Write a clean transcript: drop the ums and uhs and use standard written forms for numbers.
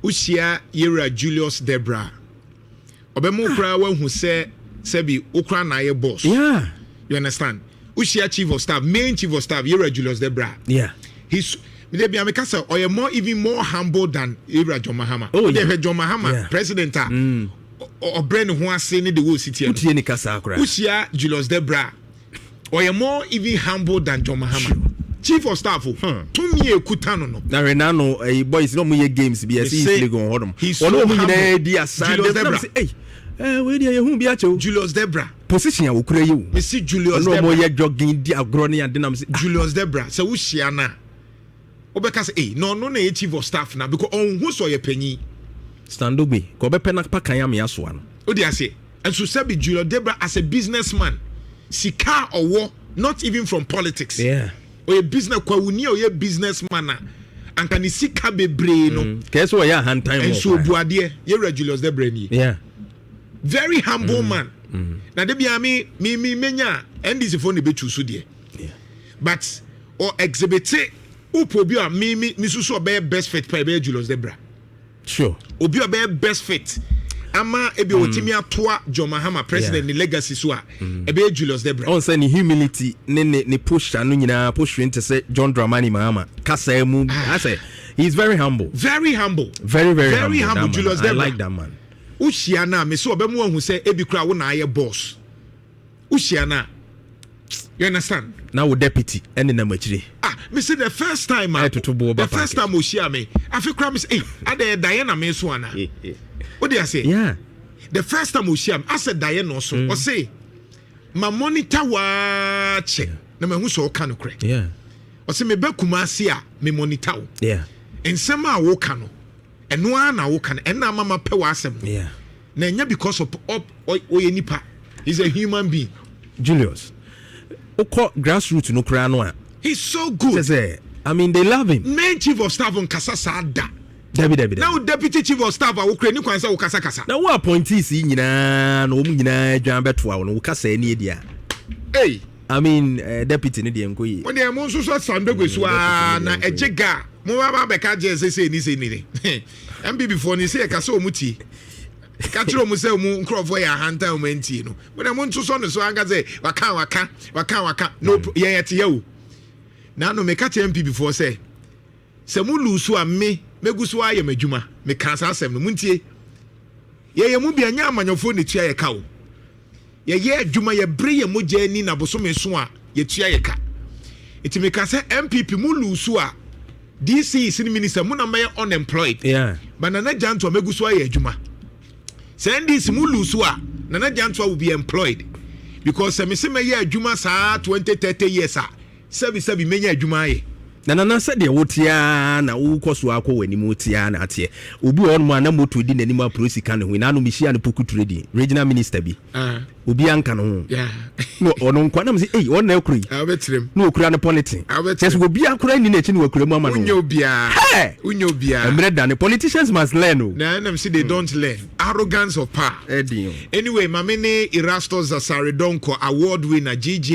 Ushia Yera Julius DEBRAH. Obemu kra wa hu se bi okra na ye boss. Yeah. You understand? Ushia chief of staff, main chief of staff Yera Julius DEBRAH. Yeah. He's maybe I'm or you're more even more humble than Yera John Mahama. Oh, yeah. John Mahama, president or Brand who has seen the whole city. Ushia Julius DEBRAH. Or you're more even humble than John Mahama. Chief of staff, 2 years kutano no. Na Renano, a boys no more games be as easily go on. He's so humble. Julius DEBRAH. Where do you be at you? Julius DEBRAH. Position I will create you. Me see Julius DEBRAH. No more jogging, diagroni and dynamics. Julius DEBRAH. So Ushiana. Obeka say, no, chief of staff now because on who saw your penny. Stand up me. Kobe penak pakayami as one. What do I say? And so sabi Julius DEBRAH as a businessman. Sika or war, not even from politics. Yeah. Or a business kwawuni or a businessman and can see kabe brain no guess what ya hand time and so buade ye Julius DEBRAH. Yeah, very humble man. Na de bia me menya NDC for ne be choose there. Yeah, but or exhibit upo a me susu be best fit by Julius DEBRAH. Sure, obi be best fit ama ebi otimi atoa John Mahama president ni legacy so a ebe Julius DEBRAH. On say ni humility ni push anu nyina push into say John Dramani Mahama kasa mu. I say he's very humble. Very humble. Very humble Julius DEBRAH. I like that man. Ushia na me so obemu ahu say ebi kura wo na aye boss. Ushia na. You understand? Now deputy and in the me say the first time the first time Ushia me I feel cry me say ade Diana me so ana. What do I say? Yeah. The first time Ushia I said Diana also or say my monitor watch na me hu so ka no kre. Yeah. O say me be Kumasi a me monitor. Yeah. Ensema a wo ka no eno ana wo ka no ena mama pe wa asem. Yeah. Na nya because of oyenipa. He's a human being. Julius. Oko grassroots no kra no a. He's so good. I mean they love him. Main chief of staff on Kasa Sada. Debbie. Now deputy chief of staff a wo kra ni kwansa wo kasa. Now what appointees nyina no mu nyina dwan beto a no kasa ani dia. Hey, I mean deputy ni dia nkoyi. When dey mo so sandogwe so na ejega mo ba be ka je say ni. MB before ni say kasa omuti. Katro mu say mu nkrofo ya hanta omanti no. When mo nso so no so anga say waka no yete ye. Na no me ka MP before say mu lusu a me megusu aye madwuma me kansa asem no muntie ye mu bia nya amanyofo ne tua ye ka o ye adwuma ye bre ye mogya ni na boso me so a ye tua ye ka iti me ka say MPP mu lusu a DC sin minister mu na me unemployed. Yeah, but na JANTUAH megusu aye adwuma say this mu lusu a na JANTUAH will be employed because me say me ye adwuma sa 20-30 years a sebi menya adwuma aye na said the wotia na ukoso akọ wani mutia na atie obi on mu na moto di nani ma prosika ne ho na no mihia no poku trade regional minister bi obi anka no ho no ono nkwa na mse eh on na akuri abetrem no okura no politics yes obi akura ni na chi no akura mu ama no unyo bia emre da ne politicians must learn no na them say they don't learn arrogance of power. Anyway mamene Erastus Zasaredonko award winner GG